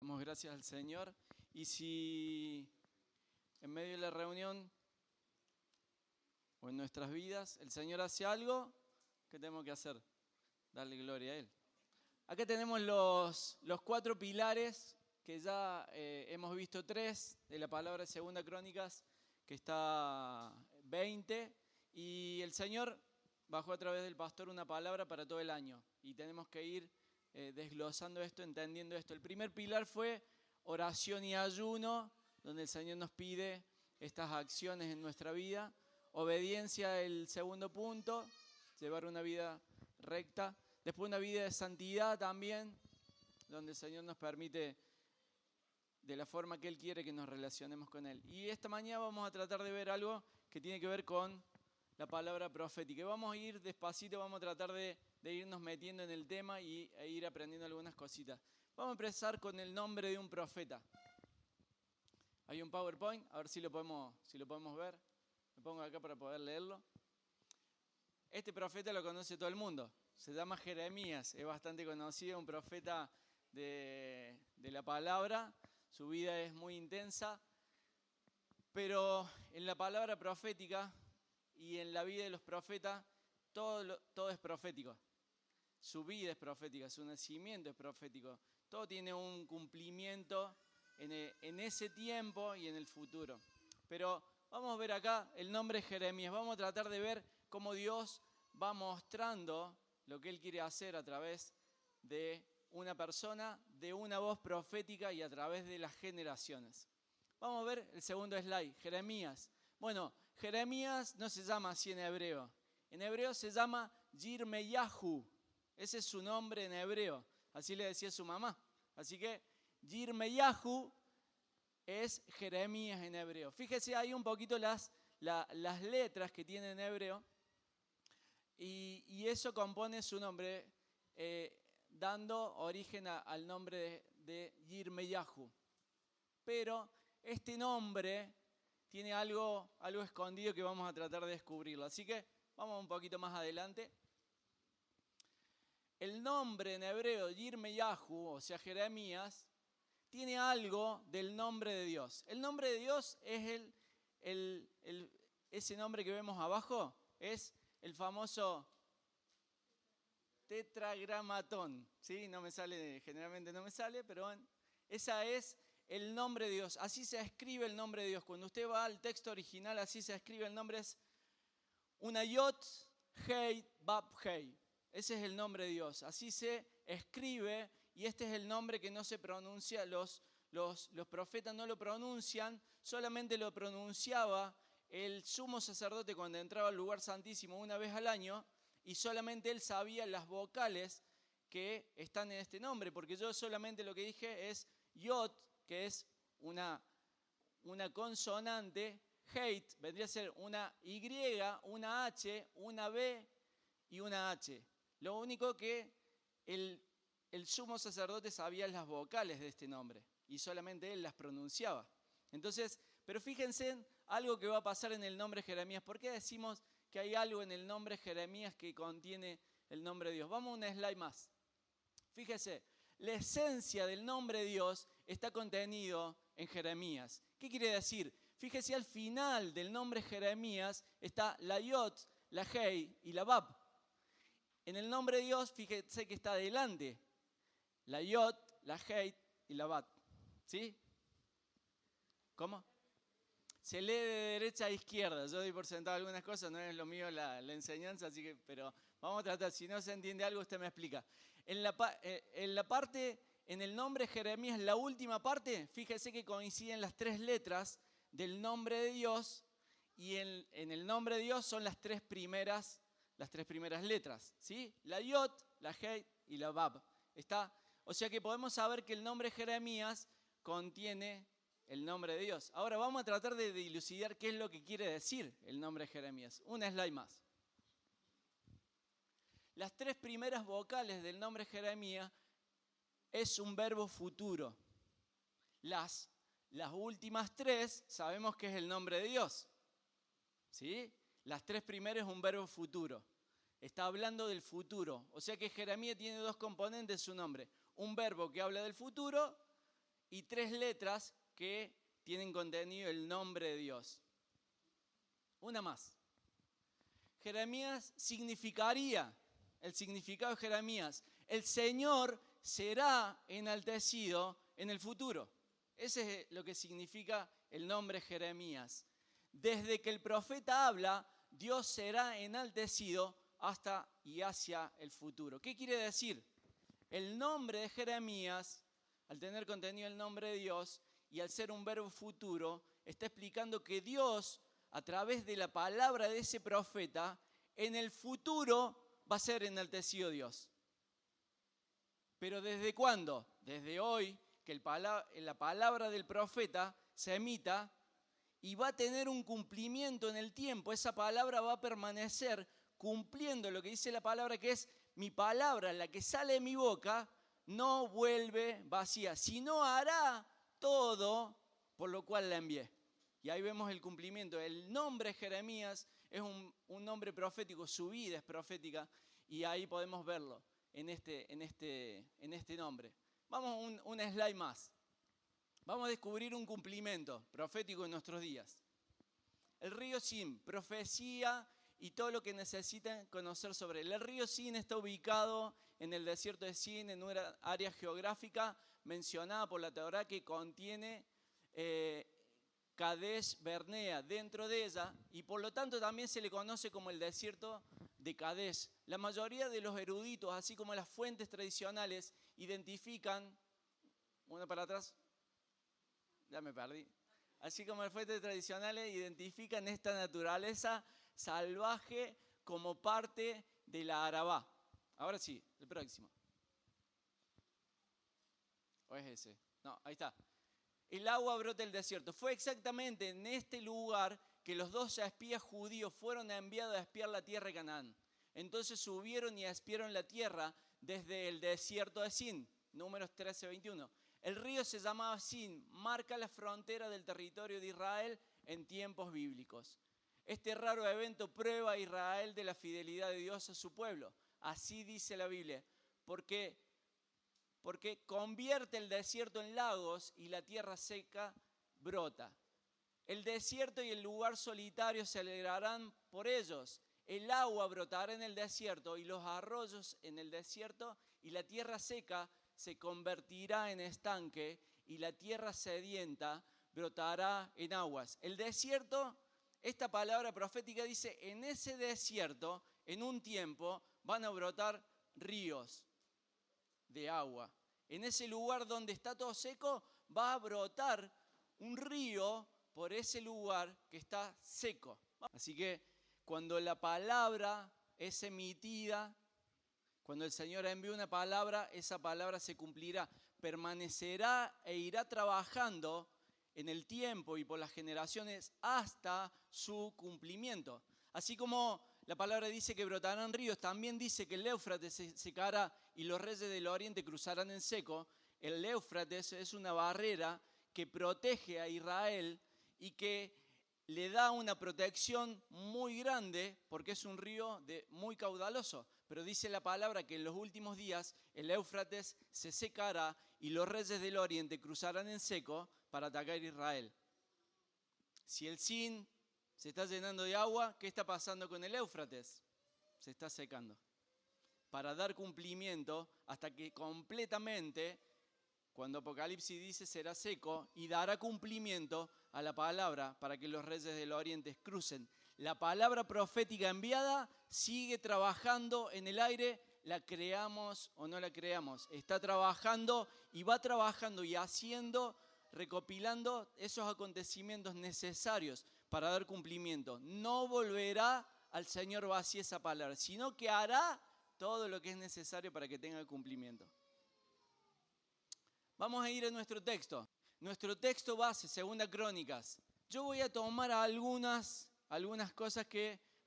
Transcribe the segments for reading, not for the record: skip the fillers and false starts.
Damos gracias al Señor. Y si en medio de la reunión o en nuestras vidas el Señor hace algo, ¿qué tenemos que hacer? Darle gloria a Él. Acá tenemos los 4 pilares que ya hemos visto 3 de la palabra de 2 Crónicas, que está 20. Y el Señor bajó a través del pastor una palabra para todo el año. Y tenemos que ir desglosando esto, entendiendo esto. El primer pilar fue oración y ayuno, donde el Señor nos pide estas acciones en nuestra vida. Obediencia, el segundo punto, llevar una vida recta. Después una vida de santidad también, donde el Señor nos permite de la forma que Él quiere que nos relacionemos con Él. Y esta mañana vamos a tratar de ver algo que tiene que ver con la palabra profética. Y vamos a ir despacito, vamos a tratar de irnos metiendo en el tema e ir aprendiendo algunas cositas. Vamos a empezar con el nombre de un profeta. Hay un PowerPoint, a ver si lo podemos ver. Me pongo acá para poder leerlo. Este profeta lo conoce todo el mundo. Se llama Jeremías, es bastante conocido, un profeta de la palabra. Su vida es muy intensa. Pero en la palabra profética y en la vida de los profetas, todo es profético. Su vida es profética, su nacimiento es profético. Todo tiene un cumplimiento en ese tiempo y en el futuro. Pero vamos a ver acá el nombre Jeremías. Vamos a tratar de ver cómo Dios va mostrando lo que Él quiere hacer a través de una persona, de una voz profética y a través de las generaciones. Vamos a ver el segundo slide, Jeremías. Bueno, Jeremías no se llama así en hebreo. En hebreo se llama Yirmeyahu. Ese es su nombre en hebreo. Así le decía su mamá. Así que Yirmeyahu es Jeremías en hebreo. Fíjese ahí un poquito las letras que tiene en hebreo. Y eso compone su nombre, dando origen al nombre de Yirmeyahu. Pero este nombre tiene algo escondido que vamos a tratar de descubrirlo. Así que vamos un poquito más adelante. El nombre en hebreo, Yirmeyahu, o sea, Jeremías, tiene algo del nombre de Dios. El nombre de Dios es ese nombre que vemos abajo, es el famoso tetragramatón. ¿Sí? No me sale, generalmente no me sale, pero esa es el nombre de Dios. Así se escribe el nombre de Dios. Cuando usted va al texto original, así se escribe el nombre, es una yot, hei, bab, hei. Ese es el nombre de Dios. Así se escribe y este es el nombre que no se pronuncia. Los profetas no lo pronuncian, solamente lo pronunciaba el sumo sacerdote cuando entraba al lugar santísimo una vez al año y solamente él sabía las vocales que están en este nombre, porque yo solamente lo que dije es yot, que es una consonante, heit vendría a ser una Y, una H, una B y una H. Lo único que el sumo sacerdote sabía las vocales de este nombre y solamente él las pronunciaba. Entonces, pero fíjense en algo que va a pasar en el nombre Jeremías. ¿Por qué decimos que hay algo en el nombre Jeremías que contiene el nombre de Dios? Vamos a un slide más. Fíjese, la esencia del nombre de Dios está contenido en Jeremías. ¿Qué quiere decir? Fíjese, al final del nombre Jeremías está la yot, la hei y la bab. En el nombre de Dios, fíjese que está adelante la yot, la hei y la bab. ¿Sí? ¿Cómo? Se lee de derecha a izquierda. Yo doy por sentado algunas cosas, no es lo mío la enseñanza, así que, pero vamos a tratar. Si no se entiende algo, usted me explica. En la parte, en el nombre Jeremías, la última parte, fíjese que coinciden las 3 letras del nombre de Dios y en el nombre de Dios son las tres primeras letras, ¿sí? La yot, la hei y la bab. O sea que podemos saber que el nombre Jeremías contiene el nombre de Dios. Ahora vamos a tratar de dilucidar qué es lo que quiere decir el nombre Jeremías. Una slide más. Las 3 primeras vocales del nombre Jeremías es un verbo futuro. Las últimas 3 sabemos que es el nombre de Dios. ¿Sí? Las 3 primeras es un verbo futuro. Está hablando del futuro. O sea que Jeremías tiene 2 componentes en su nombre. Un verbo que habla del futuro y 3 letras que tienen contenido el nombre de Dios. Una más. Jeremías significaría, el significado de Jeremías, el Señor será enaltecido en el futuro. Ese es lo que significa el nombre Jeremías. Desde que el profeta habla, Dios será enaltecido hasta y hacia el futuro. ¿Qué quiere decir? El nombre de Jeremías, al tener contenido el nombre de Dios y al ser un verbo futuro, está explicando que Dios, a través de la palabra de ese profeta, en el futuro va a ser enaltecido Dios. ¿Pero desde cuándo? Desde hoy, que la palabra del profeta se emita y va a tener un cumplimiento en el tiempo. Esa palabra va a permanecer cumpliendo lo que dice la palabra, que es mi palabra, la que sale de mi boca, no vuelve vacía, sino hará todo por lo cual la envié. Y ahí vemos el cumplimiento. El nombre Jeremías es un nombre profético, su vida es profética, y ahí podemos verlo en este nombre. Vamos a un slide más. Vamos a descubrir un cumplimiento profético en nuestros días. El río Sin, profecía y todo lo que necesitan conocer sobre él. El río Sin está ubicado en el desierto de Sin, en una área geográfica mencionada por la Torá que contiene Kadesh Barnea dentro de ella, y por lo tanto también se le conoce como el desierto de Kadesh. La mayoría de los eruditos, así como las fuentes tradicionales, identifican, uno para atrás, ya me perdí, así como las fuentes tradicionales identifican esta naturaleza salvaje como parte de la Arabá. Ahora sí, el próximo. ¿O es ese? No, ahí está. El agua brota del desierto. Fue exactamente en este lugar que los 12 espías judíos fueron enviados a espiar la tierra de Canaán. Entonces subieron y espiaron la tierra desde el desierto de Sin, Números 13:21. El río se llamaba Sin, marca la frontera del territorio de Israel en tiempos bíblicos. Este raro evento prueba a Israel de la fidelidad de Dios a su pueblo. Así dice la Biblia, porque convierte el desierto en lagos y la tierra seca brota. El desierto y el lugar solitario se alegrarán por ellos. El agua brotará en el desierto y los arroyos en el desierto, y la tierra seca se convertirá en estanque y la tierra sedienta brotará en aguas. El desierto, esta palabra profética dice, en ese desierto, en un tiempo, van a brotar ríos de agua. En ese lugar donde está todo seco, va a brotar un río por ese lugar que está seco. Así que cuando la palabra es emitida, cuando el Señor envía una palabra, esa palabra se cumplirá, permanecerá e irá trabajando en el tiempo y por las generaciones hasta su cumplimiento. Así como la palabra dice que brotarán ríos, también dice que el Éufrates se secará y los reyes del oriente cruzarán en seco. El Éufrates es una barrera que protege a Israel y que le da una protección muy grande porque es un río muy caudaloso. Pero dice la palabra que en los últimos días el Éufrates se secará y los reyes del oriente cruzarán en seco para atacar a Israel. Si el Sin se está llenando de agua, ¿qué está pasando con el Éufrates? Se está secando. Para dar cumplimiento hasta que completamente, cuando Apocalipsis dice será seco, y dará cumplimiento a la palabra para que los reyes del oriente crucen. La palabra profética enviada sigue trabajando en el aire, la creamos o no la creamos. Está trabajando y va trabajando y haciendo, recopilando esos acontecimientos necesarios para dar cumplimiento. No volverá al Señor vacía esa palabra, sino que hará todo lo que es necesario para que tenga cumplimiento. Vamos a ir a nuestro texto. Nuestro texto base, 2 Crónicas. Yo voy a tomar algunas cosas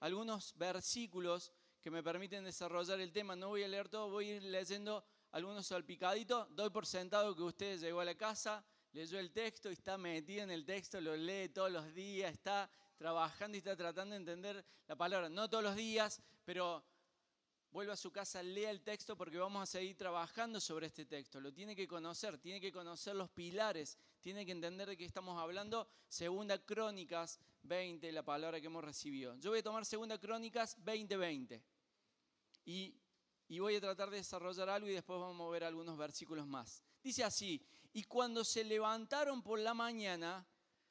algunos versículos que me permiten desarrollar el tema. No voy a leer todo, voy a ir leyendo algunos salpicaditos. Doy por sentado que usted llegó a la casa, leyó el texto y está metido en el texto, lo lee todos los días, está trabajando y está tratando de entender la palabra. No todos los días, pero vuelva a su casa, lea el texto porque vamos a seguir trabajando sobre este texto. Lo tiene que conocer los pilares, tiene que entender de qué estamos hablando. Segunda Crónicas 20, la palabra que hemos recibido. Yo voy a tomar Segunda Crónicas 20:20 y voy a tratar de desarrollar algo y después vamos a ver algunos versículos más. Dice así: y cuando se levantaron por la mañana,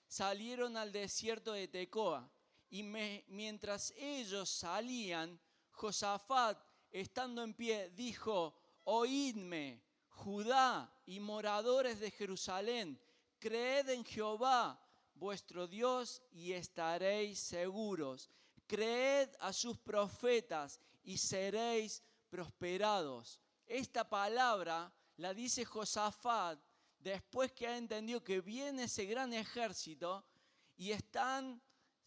salieron al desierto de Tecoa. Y mientras ellos salían, Josafat, estando en pie, dijo: oídme, Judá y moradores de Jerusalén, creed en Jehová, vuestro Dios, y estaréis seguros. Creed a sus profetas y seréis prosperados. Esta palabra la dice Josafat después que ha entendido que viene ese gran ejército y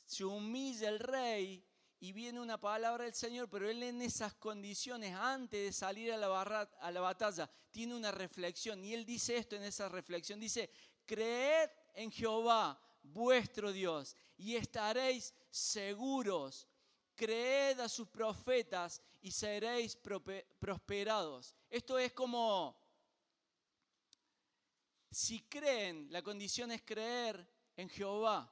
se humilla el rey y viene una palabra del Señor, pero él en esas condiciones, antes de salir a la batalla, tiene una reflexión y él dice esto en esa reflexión, dice: creed en Jehová, vuestro Dios, y estaréis seguros. Creed a sus profetas y seréis prosperados. Esto es como, si creen, la condición es creer en Jehová.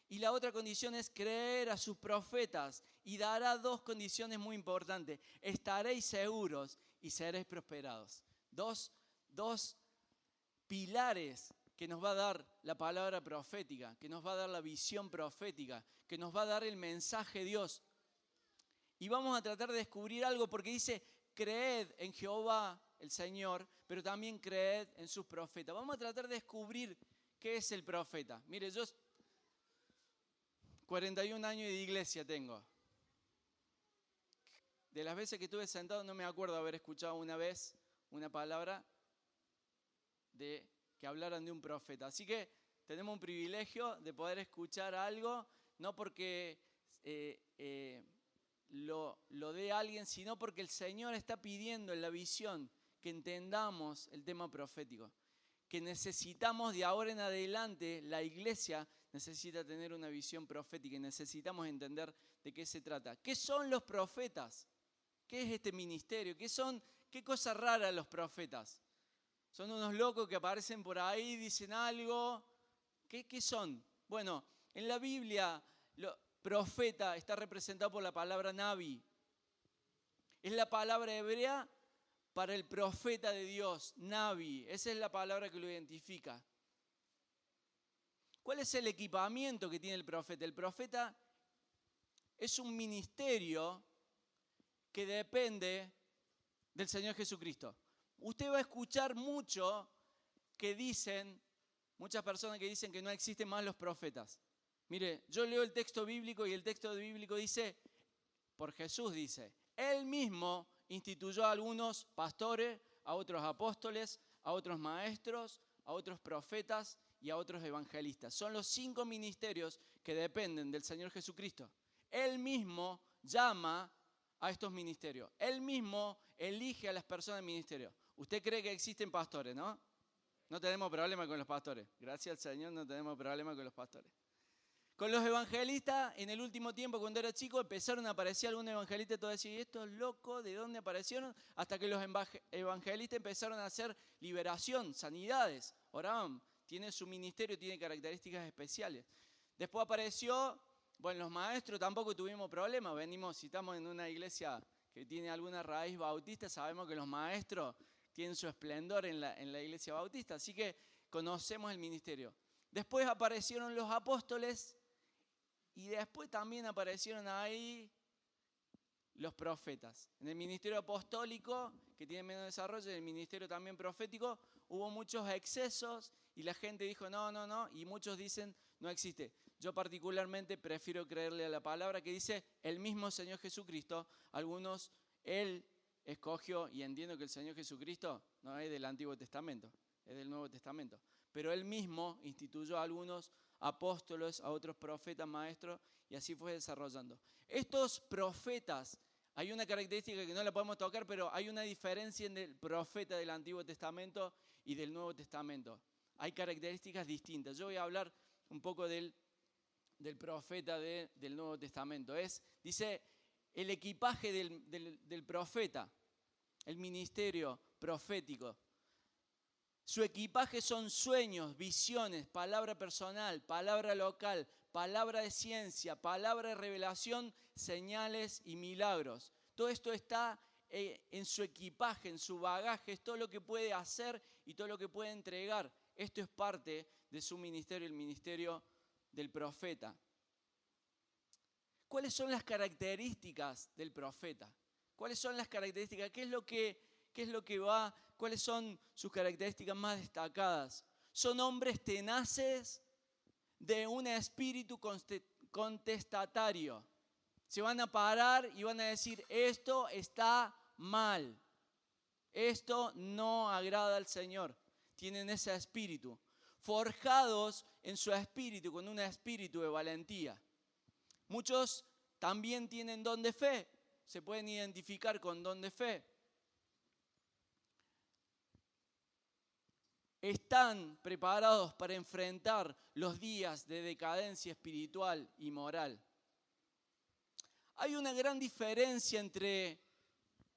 Y la otra condición es creer a sus profetas. Y dará dos condiciones muy importantes: estaréis seguros y seréis prosperados. Dos pilares que nos va a dar la palabra profética, que nos va a dar la visión profética, que nos va a dar el mensaje de Dios. Y vamos a tratar de descubrir algo porque dice: creed en Jehová, el Señor, pero también creed en sus profetas. Vamos a tratar de descubrir qué es el profeta. Mire, yo 41 años de iglesia tengo. De las veces que estuve sentado no me acuerdo haber escuchado una vez una palabra de que hablaran de un profeta. Así que tenemos un privilegio de poder escuchar algo, no porque lo dé alguien, sino porque el Señor está pidiendo en la visión que entendamos el tema profético. Que necesitamos de ahora en adelante, la iglesia necesita tener una visión profética y necesitamos entender de qué se trata. ¿Qué son los profetas? ¿Qué es este ministerio? ¿Qué cosa rara los profetas? ¿Son unos locos que aparecen por ahí, dicen algo? ¿Qué son? Bueno, en la Biblia, profeta está representado por la palabra Nabi. Es la palabra hebrea para el profeta de Dios, Nabi. Esa es la palabra que lo identifica. ¿Cuál es el equipamiento que tiene el profeta? El profeta es un ministerio que depende del Señor Jesucristo. Usted va a escuchar muchas personas que dicen que no existen más los profetas. Mire, yo leo el texto bíblico y el texto bíblico dice, por Jesús dice, Él mismo instituyó a algunos pastores, a otros apóstoles, a otros maestros, a otros profetas y a otros evangelistas. Son los 5 ministerios que dependen del Señor Jesucristo. Él mismo llama a estos ministerios. Él mismo elige a las personas del ministerio. Usted cree que existen pastores, ¿no? No tenemos problema con los pastores. Gracias al Señor no tenemos problema con los pastores. Con los evangelistas, en el último tiempo, cuando era chico, empezaron a aparecer algunos evangelistas, todos decían, estos locos, ¿de dónde aparecieron? Hasta que los evangelistas empezaron a hacer liberación, sanidades, oraban, tiene su ministerio, tiene características especiales. Después apareció, los maestros tampoco tuvimos problemas, si estamos en una iglesia que tiene alguna raíz bautista, sabemos que los maestros tienen su esplendor en la iglesia bautista, así que conocemos el ministerio. Después aparecieron los apóstoles y después también aparecieron ahí los profetas. En el ministerio apostólico, que tiene menos desarrollo, en el ministerio también profético, hubo muchos excesos y la gente dijo no, y muchos dicen no existe. Yo particularmente prefiero creerle a la palabra que dice el mismo Señor Jesucristo. Algunos, Él escogió, y entiendo que el Señor Jesucristo no es del Antiguo Testamento, es del Nuevo Testamento. Pero Él mismo instituyó a algunos apóstoles, a otros profetas, maestros, y así fue desarrollando. Estos profetas, hay una característica que no la podemos tocar, pero hay una diferencia en el profeta del Antiguo Testamento y del Nuevo Testamento. Hay características distintas. Yo voy a hablar un poco del profeta del Nuevo Testamento. Dice, el equipaje del profeta, el ministerio profético. Su equipaje son sueños, visiones, palabra personal, palabra local, palabra de ciencia, palabra de revelación, señales y milagros. Todo esto está en su equipaje, en su bagaje, es todo lo que puede hacer y todo lo que puede entregar. Esto es parte de su ministerio, el ministerio del profeta. ¿Cuáles son las características del profeta? ¿Cuáles son las características? ¿Qué es lo que va? ¿Cuáles son sus características más destacadas? Son hombres tenaces de un espíritu contestatario. Se van a parar y van a decir, esto está mal. Esto no agrada al Señor. Tienen ese espíritu. Forjados en su espíritu, con un espíritu de valentía. Muchos también tienen don de fe. Se pueden identificar con don de fe. Están preparados para enfrentar los días de decadencia espiritual y moral. Hay una gran diferencia entre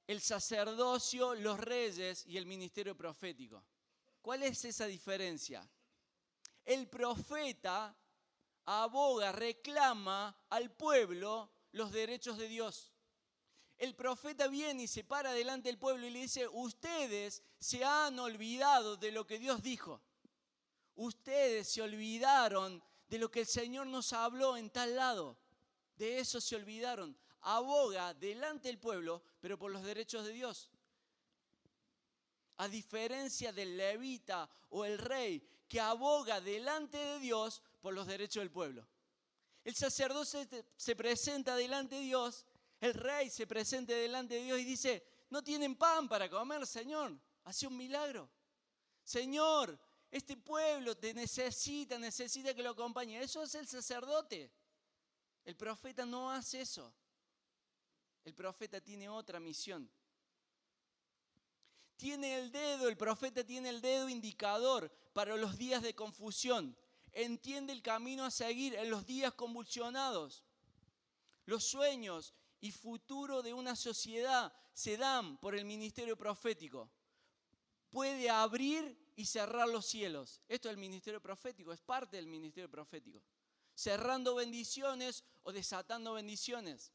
el sacerdocio, los reyes y el ministerio profético. ¿Cuál es esa diferencia? El profeta aboga, reclama al pueblo los derechos de Dios. El profeta viene y se para delante del pueblo y le dice, ustedes se han olvidado de lo que Dios dijo. Ustedes se olvidaron de lo que el Señor nos habló en tal lado. De eso se olvidaron. Aboga delante del pueblo, pero por los derechos de Dios. A diferencia del levita o el rey que aboga delante de Dios por los derechos del pueblo. El sacerdote se presenta delante de Dios, el rey se presenta delante de Dios y dice, no tienen pan para comer, Señor, hace un milagro. Señor, este pueblo te necesita que lo acompañe. Eso es el sacerdote. El profeta no hace eso. El profeta tiene otra misión. El profeta tiene el dedo indicador para los días de confusión. Entiende el camino a seguir en los días convulsionados. Los sueños y futuro de una sociedad se dan por el ministerio profético. Puede abrir y cerrar los cielos. Esto es el ministerio profético, es parte del ministerio profético. Cerrando bendiciones o desatando bendiciones.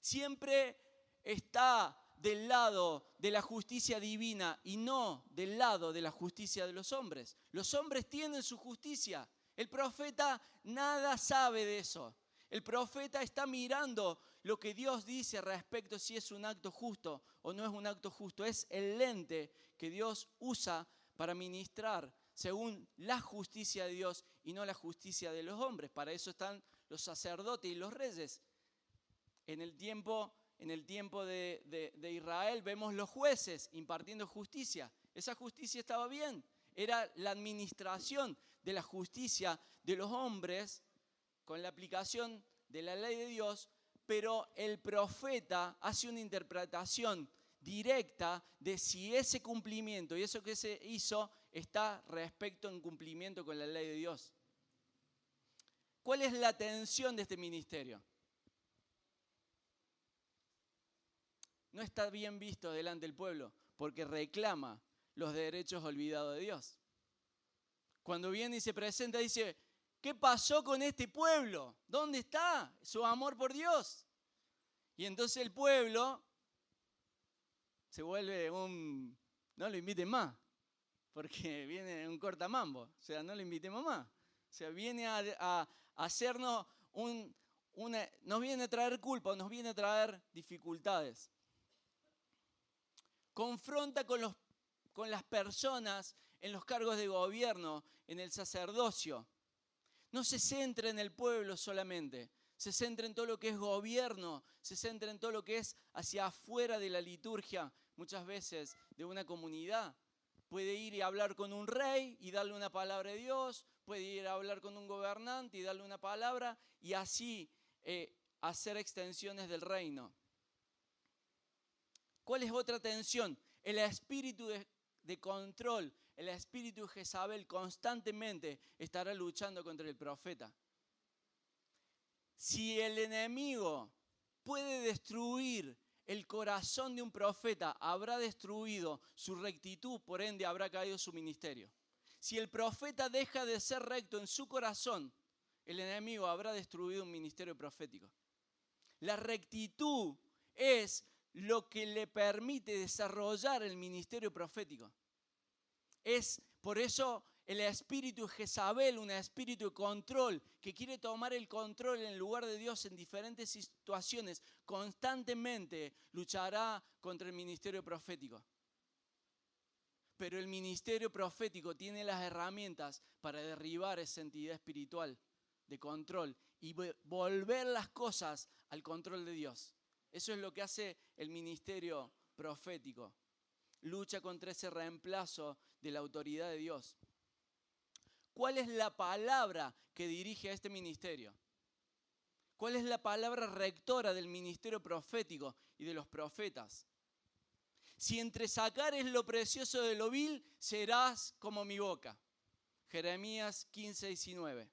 Siempre está del lado de la justicia divina y no del lado de la justicia de los hombres. Los hombres tienen su justicia. El profeta nada sabe de eso. El profeta está mirando lo que Dios dice respecto a si es un acto justo o no es un acto justo. Es el lente que Dios usa para ministrar según la justicia de Dios y no la justicia de los hombres. Para eso están los sacerdotes y los reyes. En el tiempo de Israel vemos los jueces impartiendo justicia. Esa justicia estaba bien. Era la administración de la justicia de los hombres con la aplicación de la ley de Dios, pero el profeta hace una interpretación directa de si ese cumplimiento y eso que se hizo está respecto en cumplimiento con la ley de Dios. ¿Cuál es la tensión de este ministerio? No está bien visto delante del pueblo porque reclama los derechos olvidados de Dios. Cuando viene y se presenta dice, ¿qué pasó con este pueblo? ¿Dónde está su amor por Dios? Y entonces el pueblo se vuelve no lo inviten más, porque viene un cortamambo, o sea, no lo invitemos más. O sea, viene a hacernos nos viene a traer culpa, nos viene a traer dificultades. Confronta con las personas en los cargos de gobierno, en el sacerdocio. No se centra en el pueblo solamente, se centra en todo lo que es gobierno, se centra en todo lo que es hacia afuera de la liturgia, muchas veces de una comunidad. Puede ir y hablar con un rey y darle una palabra de Dios, puede ir a hablar con un gobernante y darle una palabra y así hacer extensiones del reino. ¿Cuál es otra tensión? El espíritu de control, el espíritu de Jezabel constantemente estará luchando contra el profeta. Si el enemigo puede destruir el corazón de un profeta, habrá destruido su rectitud, por ende habrá caído su ministerio. Si el profeta deja de ser recto en su corazón, el enemigo habrá destruido un ministerio profético. La rectitud es lo que le permite desarrollar el ministerio profético. Es por eso el espíritu de Jezabel, un espíritu de control, que quiere tomar el control en lugar de Dios en diferentes situaciones, constantemente luchará contra el ministerio profético. Pero el ministerio profético tiene las herramientas para derribar esa entidad espiritual de control y volver las cosas al control de Dios. Eso es lo que hace el ministerio profético. Lucha contra ese reemplazo de la autoridad de Dios. ¿Cuál es la palabra que dirige a este ministerio? ¿Cuál es la palabra rectora del ministerio profético y de los profetas? Si entre sacares lo precioso de lo vil, serás como mi boca. Jeremías 15:19.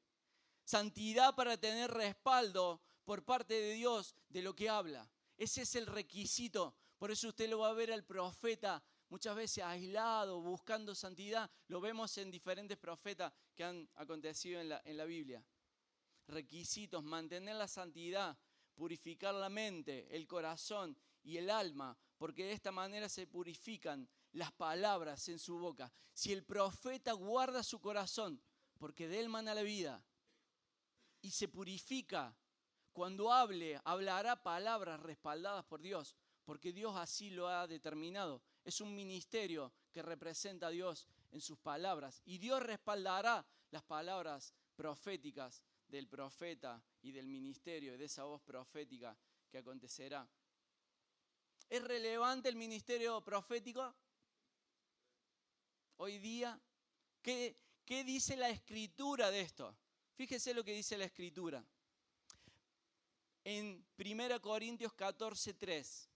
Santidad para tener respaldo por parte de Dios de lo que habla. Ese es el requisito. Por eso usted lo va a ver al profeta muchas veces aislado, buscando santidad. Lo vemos en diferentes profetas que han acontecido en la Biblia. Requisitos: mantener la santidad, purificar la mente, el corazón y el alma, porque de esta manera se purifican las palabras en su boca. Si el profeta guarda su corazón, porque de él mana la vida, y se purifica, cuando hablará palabras respaldadas por Dios, porque Dios así lo ha determinado. Es un ministerio que representa a Dios en sus palabras, y Dios respaldará las palabras proféticas del profeta y del ministerio, y de esa voz profética que acontecerá. ¿Es relevante el ministerio profético hoy día? ¿Qué dice la Escritura de esto? Fíjese lo que dice la Escritura. En 1 Corintios 14:3.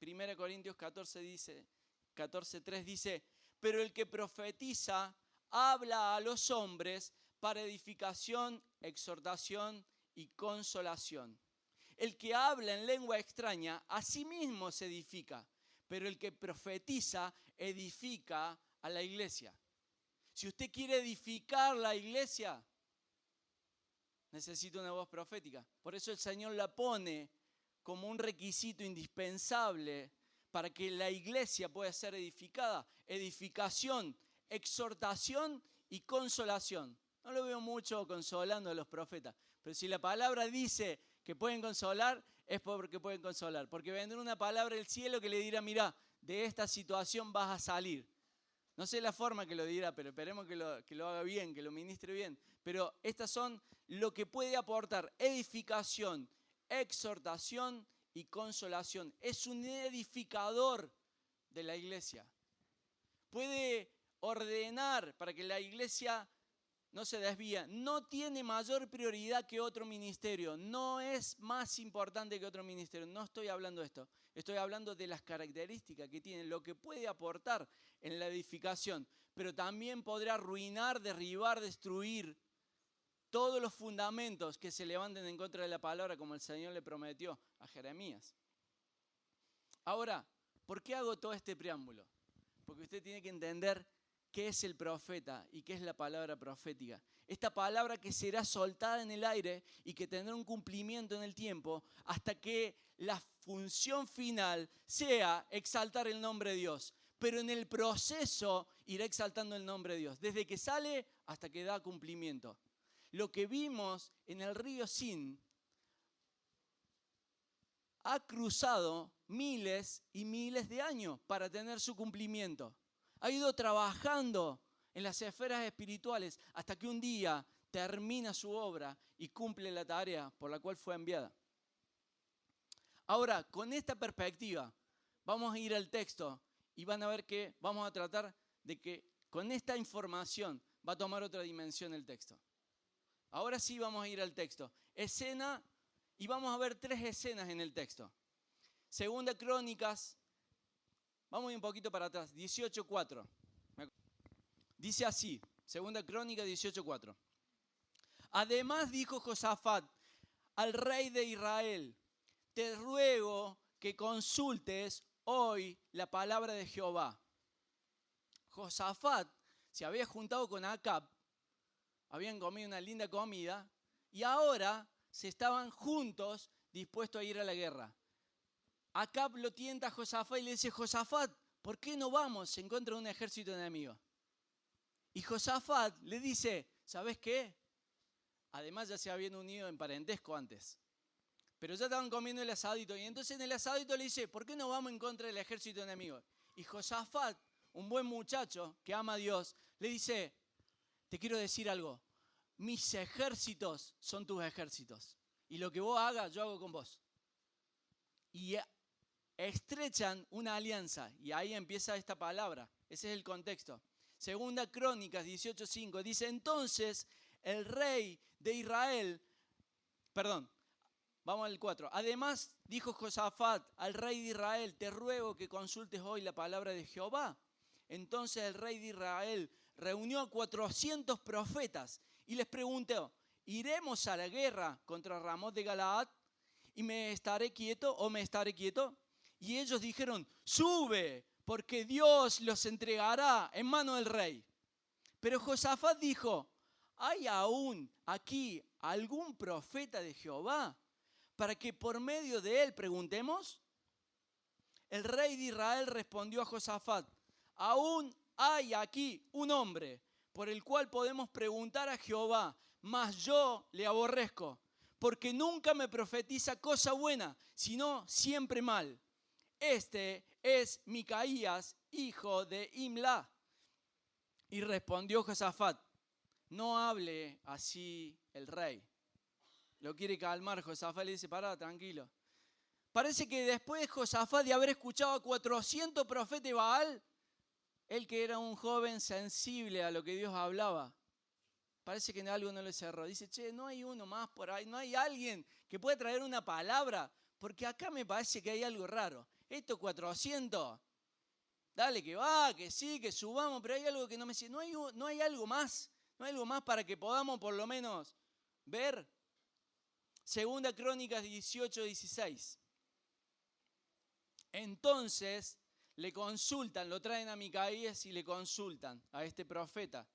1 Corintios 14:3 dice: pero el que profetiza habla a los hombres para edificación, exhortación y consolación. El que habla en lengua extraña a sí mismo se edifica, pero el que profetiza edifica a la iglesia. Si usted quiere edificar la iglesia, necesita una voz profética. Por eso el Señor la pone como un requisito indispensable para que la iglesia pueda ser edificada. Edificación, exhortación y consolación. No lo veo mucho consolando a los profetas, pero si la palabra dice que pueden consolar, es porque pueden consolar. Porque vendrá una palabra del cielo que le dirá: mira, de esta situación vas a salir. No sé la forma que lo dirá, pero esperemos que lo haga bien, que lo ministre bien. Pero estas son lo que puede aportar: edificación, exhortación y consolación. Es un edificador de la iglesia. Puede ordenar para que la iglesia no se desvía. No tiene mayor prioridad que otro ministerio. No es más importante que otro ministerio. No estoy hablando de esto. Estoy hablando de las características que tiene, lo que puede aportar en la edificación. Pero también podrá arruinar, derribar, destruir todos los fundamentos que se levanten en contra de la palabra, como el Señor le prometió a Jeremías. Ahora, ¿por qué hago todo este preámbulo? Porque usted tiene que entender qué es el profeta y qué es la palabra profética. Esta palabra que será soltada en el aire y que tendrá un cumplimiento en el tiempo hasta que la función final sea exaltar el nombre de Dios. Pero en el proceso irá exaltando el nombre de Dios, desde que sale hasta que da cumplimiento. Lo que vimos en el río Sin ha cruzado miles y miles de años para tener su cumplimiento. Ha ido trabajando en las esferas espirituales hasta que un día termina su obra y cumple la tarea por la cual fue enviada. Ahora, con esta perspectiva, vamos a ir al texto y van a ver que vamos a tratar de que con esta información va a tomar otra dimensión el texto. Ahora sí vamos a ir al texto. Escena, y vamos a ver 3 escenas en el texto. Segunda Crónicas, vamos a ir un poquito para atrás, 18:4. Dice así, Segunda Crónica 18:4. Además dijo Josafat: al rey de Israel, te ruego que consultes hoy la palabra de Jehová. Josafat se había juntado con Acab, habían comido una linda comida y ahora se estaban juntos dispuestos a ir a la guerra. Acab lo tienta a Josafat y le dice: Josafat, ¿por qué no vamos en contra de un ejército enemigo? Y Josafat le dice: ¿sabes qué? Además ya se habían unido en parentesco antes, pero ya estaban comiendo el asadito. Y entonces en el asadito le dice: ¿por qué no vamos en contra del ejército enemigo? Y Josafat, un buen muchacho que ama a Dios, le dice: te quiero decir algo, mis ejércitos son tus ejércitos, y lo que vos hagas, yo hago con vos. Y estrechan una alianza, y ahí empieza esta palabra, ese es el contexto. Segunda Crónicas 18:5 dice: entonces el rey de Israel, vamos al 4. Además dijo Josafat al rey de Israel: te ruego que consultes hoy la palabra de Jehová. Entonces el rey de Israel reunió a 400 profetas y les preguntó: ¿iremos a la guerra contra Ramot de Galaad y me estaré quieto o me estaré quieto? Y ellos dijeron: sube, porque Dios los entregará en mano del rey. Pero Josafat dijo: ¿hay aún aquí algún profeta de Jehová para que por medio de él preguntemos? El rey de Israel respondió a Josafat: aún hay aquí un hombre por el cual podemos preguntar a Jehová, mas yo le aborrezco, porque nunca me profetiza cosa buena, sino siempre mal. Este es Micaías, hijo de Imla. Y respondió Josafat: no hable así el rey. Lo quiere calmar. Josafat le dice: pará, tranquilo. Parece que después Josafat de haber escuchado a 400 profetas de Baal, él que era un joven sensible a lo que Dios hablaba, parece que en algo no le cerró. Dice: che, no hay uno más por ahí, no hay alguien que pueda traer una palabra, porque acá me parece que hay algo raro. Estos 400, dale que va, que sí, que subamos, pero hay algo que no me dice. No hay algo más, no hay algo más para que podamos por lo menos ver. Segunda Crónicas 18:16. Entonces le consultan, lo traen a Micaías y le consultan a este profeta,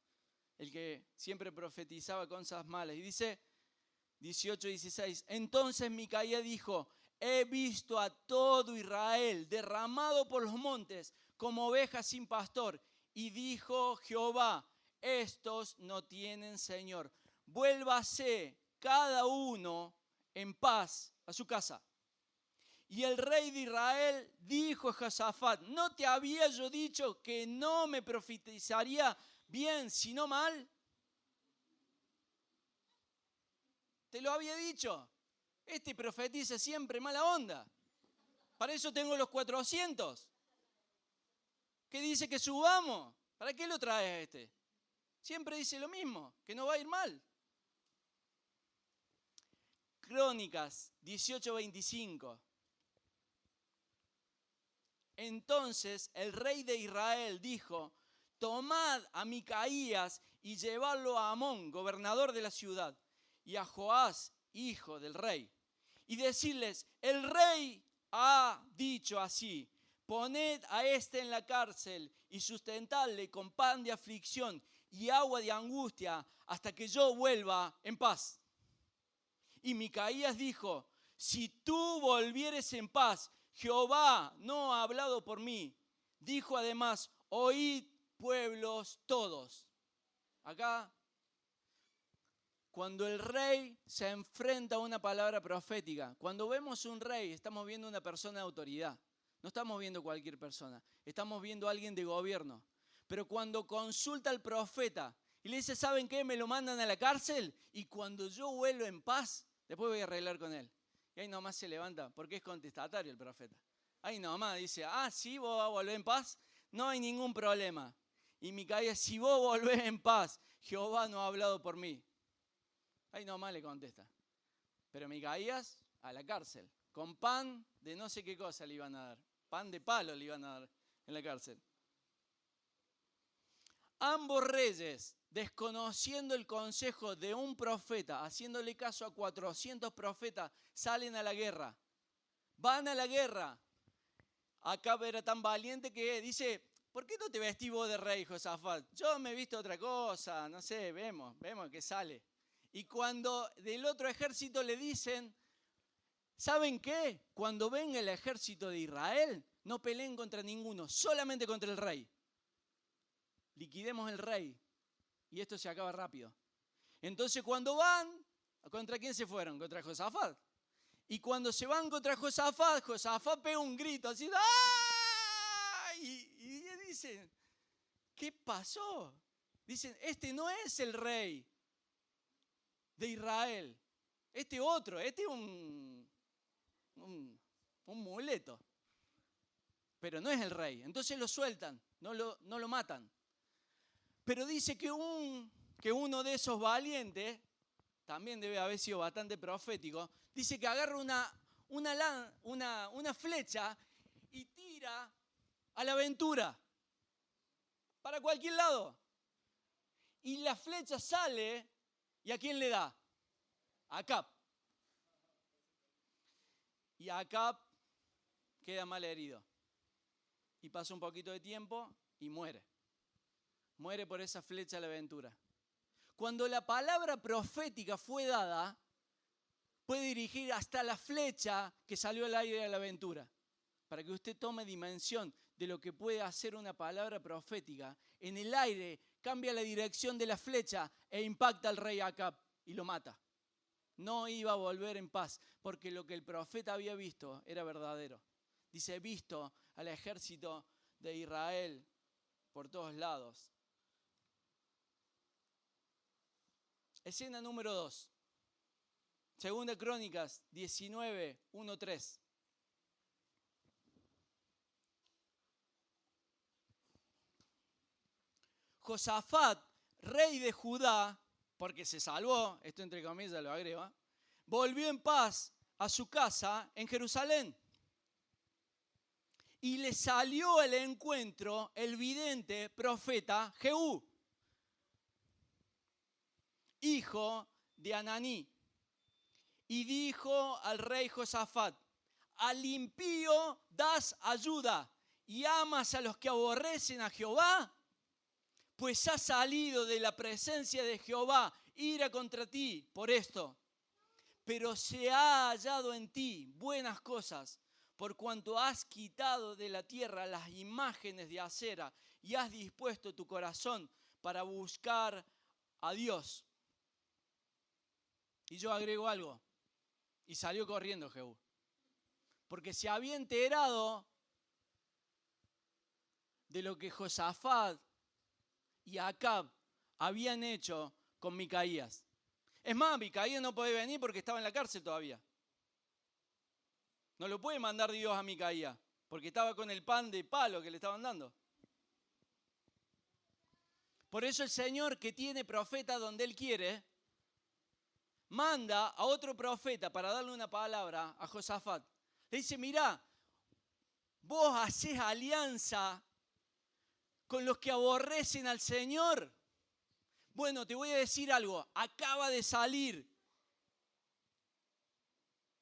el que siempre profetizaba cosas malas. Y dice 18:16, entonces Micaías dijo: he visto a todo Israel derramado por los montes como ovejas sin pastor. Y dijo Jehová: estos no tienen señor. Vuélvase cada uno en paz a su casa. Y el rey de Israel dijo a Josafat: ¿no te había yo dicho que no me profetizaría bien sino mal? Te lo había dicho. Este profetiza siempre mala onda. Para eso tengo los 400. ¿Qué dice que subamos? ¿Para qué lo traes a este? Siempre dice lo mismo, que no va a ir mal. Crónicas 18:25. Entonces el rey de Israel dijo: tomad a Micaías y llevadlo a Amón, gobernador de la ciudad, y a Joás, hijo del rey, y decirles: el rey ha dicho así: poned a este en la cárcel y sustentadle con pan de aflicción y agua de angustia hasta que yo vuelva en paz. Y Micaías dijo: si tú volvieres en paz, Jehová no ha hablado por mí. Dijo además: oíd, pueblos todos. Acá, cuando el rey se enfrenta a una palabra profética, cuando vemos un rey, estamos viendo una persona de autoridad. No estamos viendo cualquier persona, estamos viendo a alguien de gobierno. Pero cuando consulta al profeta y le dice: ¿saben qué? Me lo mandan a la cárcel y cuando yo vuelvo en paz, después voy a arreglar con él. Y ahí nomás se levanta, porque es contestatario el profeta. Ahí nomás dice: sí, vos vas a volver en paz, no hay ningún problema. Y Micaías: si vos volvés en paz, Jehová no ha hablado por mí. Ahí nomás le contesta. Pero Micaías a la cárcel, con pan de no sé qué cosa le iban a dar. Pan de palo le iban a dar en la cárcel. Ambos reyes, desconociendo el consejo de un profeta, haciéndole caso a 400 profetas, salen a la guerra. Van a la guerra. Acab era tan valiente que dice, ¿por qué no te vestís vos de rey, Josafat? Yo me he visto otra cosa, no sé, vemos que sale. Y cuando del otro ejército le dicen, ¿saben qué? Cuando venga el ejército de Israel, no peleen contra ninguno, solamente contra el rey. Liquidemos el rey y esto se acaba rápido. Entonces cuando van, ¿contra quién se fueron? Contra Josafat. Y cuando se van contra Josafat, Josafat pega un grito así, ¡ah! Y dicen, ¿qué pasó? Dicen, este no es el rey de Israel, este otro, este es un muleto, pero no es el rey. Entonces lo sueltan, no lo matan. Pero dice que uno de esos valientes, también debe haber sido bastante profético, dice que agarra una flecha y tira a la aventura, para cualquier lado. Y la flecha sale, ¿y a quién le da? A Acab. Y Acab queda mal herido. Y pasa un poquito de tiempo y muere. Muere por esa flecha a la aventura. Cuando la palabra profética fue dada, puede dirigir hasta la flecha que salió al aire de la aventura. Para que usted tome dimensión de lo que puede hacer una palabra profética. En el aire cambia la dirección de la flecha e impacta al rey Acab y lo mata. No iba a volver en paz, porque lo que el profeta había visto era verdadero. Dice, he visto al ejército de Israel por todos lados. Escena número 2. Segunda Crónicas 19, 1, 3. Josafat, rey de Judá, porque se salvó, esto entre comillas lo agrego, volvió en paz a su casa en Jerusalén. Y le salió al encuentro el vidente profeta Jehú, hijo de Ananí. Y dijo al rey Josafat, al impío das ayuda y amas a los que aborrecen a Jehová, pues ha salido de la presencia de Jehová ira contra ti por esto. Pero se ha hallado en ti buenas cosas, por cuanto has quitado de la tierra las imágenes de acera y has dispuesto tu corazón para buscar a Dios. Y yo agrego algo, y salió corriendo Jehú, porque se había enterado de lo que Josafat y Acab habían hecho con Micaías. Es más, Micaías no puede venir porque estaba en la cárcel todavía. No lo puede mandar Dios a Micaías, porque estaba con el pan de palo que le estaban dando. Por eso el Señor, que tiene profeta donde Él quiere, manda a otro profeta para darle una palabra a Josafat. Le dice, mirá, vos hacés alianza con los que aborrecen al Señor. Bueno, te voy a decir algo, acaba de salir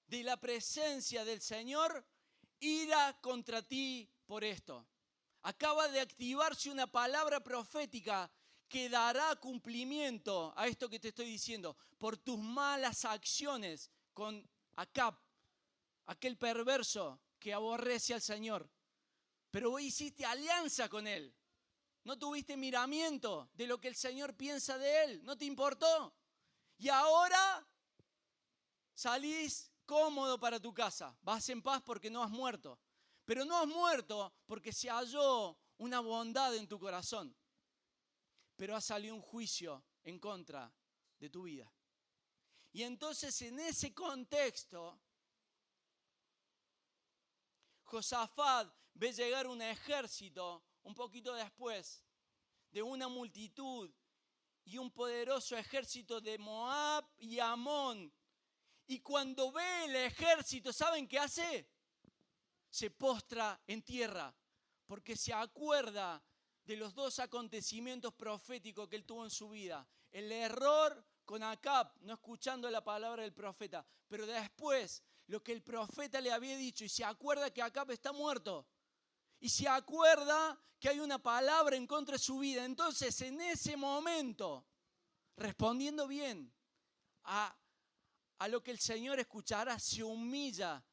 de la presencia del Señor ira contra ti por esto. Acaba de activarse una palabra profética que dará cumplimiento a esto que te estoy diciendo por tus malas acciones con Acab, aquel perverso que aborrece al Señor. Pero vos hiciste alianza con él. No tuviste miramiento de lo que el Señor piensa de él. No te importó. Y ahora salís cómodo para tu casa. Vas en paz porque no has muerto. Pero no has muerto porque se halló una bondad en tu corazón. Pero ha salido un juicio en contra de tu vida. Y entonces en ese contexto, Josafat ve llegar un ejército un poquito después de una multitud y un poderoso ejército de Moab y Amón. Y cuando ve el ejército, ¿saben qué hace? Se postra en tierra porque se acuerda de los dos acontecimientos proféticos que él tuvo en su vida. El error con Acab, no escuchando la palabra del profeta, pero después lo que el profeta le había dicho, y se acuerda que Acab está muerto, y se acuerda que hay una palabra en contra de su vida. Entonces, en ese momento, respondiendo bien a lo que el Señor escuchará, se humilla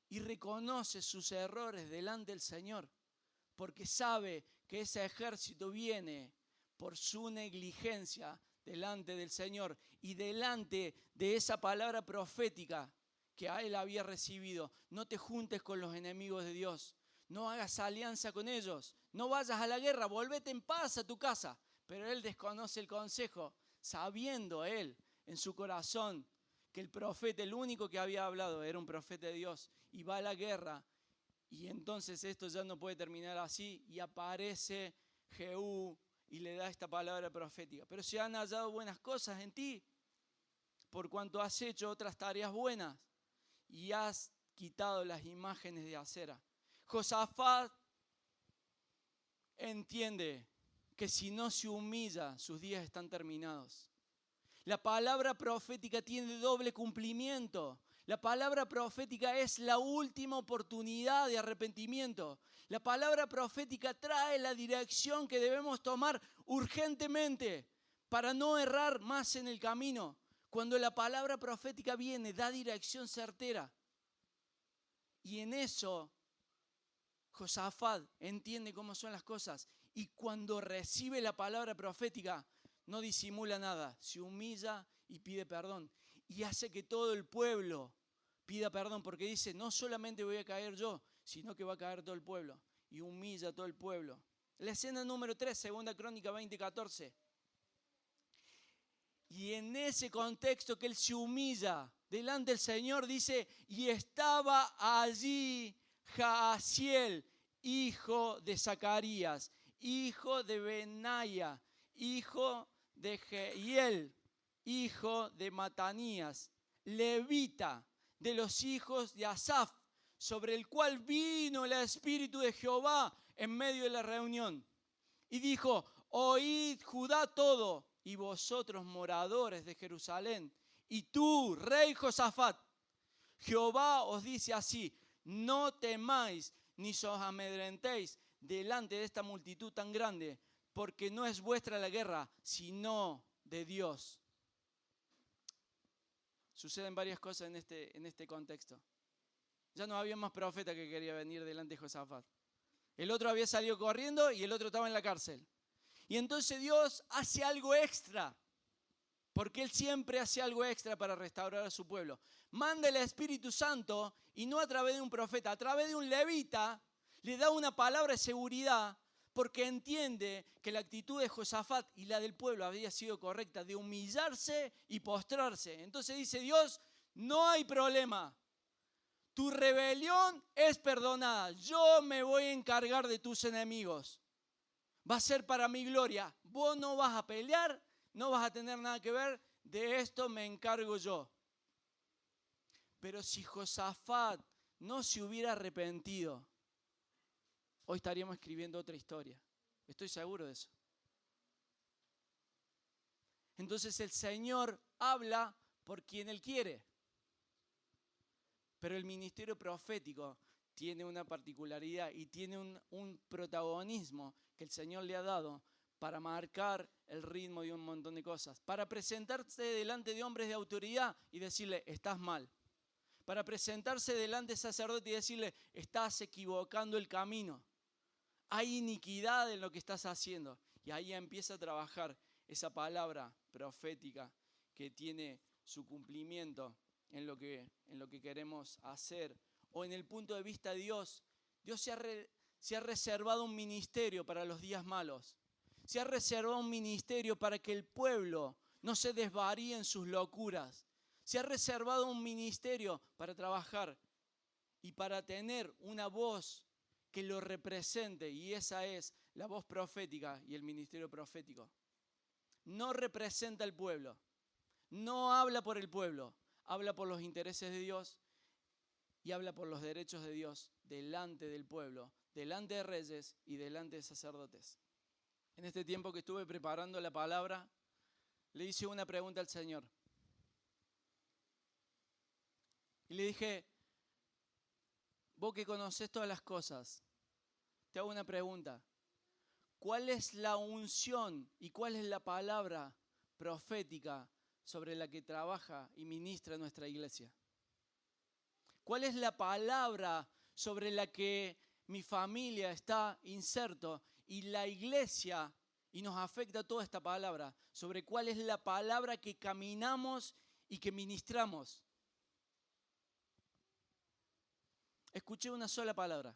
y reconoce sus errores delante del Señor, porque sabe que ese ejército viene por su negligencia delante del Señor y delante de esa palabra profética que a él había recibido. No te juntes con los enemigos de Dios, no hagas alianza con ellos, no vayas a la guerra, volvete en paz a tu casa. Pero él desconoce el consejo, sabiendo él en su corazón que el profeta, el único que había hablado, era un profeta de Dios, y va a la guerra. Y entonces esto ya no puede terminar así, y aparece Jehú y le da esta palabra profética. Pero se han hallado buenas cosas en ti, por cuanto has hecho otras tareas buenas y has quitado las imágenes de acera. Josafat entiende que si no se humilla, sus días están terminados. La palabra profética tiene doble cumplimiento. La palabra profética es la última oportunidad de arrepentimiento. La palabra profética trae la dirección que debemos tomar urgentemente para no errar más en el camino. Cuando la palabra profética viene, da dirección certera. Y en eso, Josafat entiende cómo son las cosas. Y cuando recibe la palabra profética, no disimula nada, se humilla y pide perdón. Y hace que todo el pueblo pida perdón, porque dice, no solamente voy a caer yo, sino que va a caer todo el pueblo. Y humilla a todo el pueblo. La escena número 3, segunda Crónica 20:14. Y en ese contexto que él se humilla delante del Señor, dice, y estaba allí Jaasiel, hijo de Zacarías, hijo de Benaya, hijo de Jehiel, hijo de Matanías, levita de los hijos de Asaf, sobre el cual vino el Espíritu de Jehová en medio de la reunión. Y dijo, oíd Judá todo, y vosotros moradores de Jerusalén, y tú, rey Josafat, Jehová os dice así, no temáis ni os amedrentéis delante de esta multitud tan grande, porque no es vuestra la guerra, sino de Dios. Suceden varias cosas en este contexto. Ya no había más profeta que quería venir delante de Josafat. El otro había salido corriendo y el otro estaba en la cárcel. Y entonces Dios hace algo extra, porque Él siempre hace algo extra para restaurar a su pueblo. Manda el Espíritu Santo, y no a través de un profeta, a través de un levita, le da una palabra de seguridad, porque entiende que la actitud de Josafat y la del pueblo había sido correcta, de humillarse y postrarse. Entonces dice Dios, no hay problema. Tu rebelión es perdonada. Yo me voy a encargar de tus enemigos. Va a ser para mi gloria. Vos no vas a pelear, no vas a tener nada que ver. De esto me encargo yo. Pero si Josafat no se hubiera arrepentido, hoy estaríamos escribiendo otra historia. Estoy seguro de eso. Entonces el Señor habla por quien Él quiere. Pero el ministerio profético tiene una particularidad y tiene un protagonismo que el Señor le ha dado para marcar el ritmo de un montón de cosas. Para presentarse delante de hombres de autoridad y decirle, estás mal. Para presentarse delante de sacerdote y decirle, estás equivocando el camino. Hay iniquidad en lo que estás haciendo. Y ahí empieza a trabajar esa palabra profética que tiene su cumplimiento en lo que queremos hacer. O en el punto de vista de Dios, Dios se ha reservado un ministerio para los días malos. Se ha reservado un ministerio para que el pueblo no se desvaríe en sus locuras. Se ha reservado un ministerio para trabajar y para tener una voz que lo represente, y esa es la voz profética y el ministerio profético. No representa al pueblo, no habla por el pueblo, habla por los intereses de Dios y habla por los derechos de Dios delante del pueblo, delante de reyes y delante de sacerdotes. en este tiempo que estuve preparando la palabra, le hice una pregunta al Señor. Y le dije, vos que conocés todas las cosas, te hago una pregunta. ¿Cuál es la unción y cuál es la palabra profética sobre la que trabaja y ministra nuestra iglesia? ¿Cuál es la palabra sobre la que mi familia está inserto y la iglesia, y nos afecta toda esta palabra, sobre cuál es la palabra que caminamos y que ministramos? Escuché una sola palabra.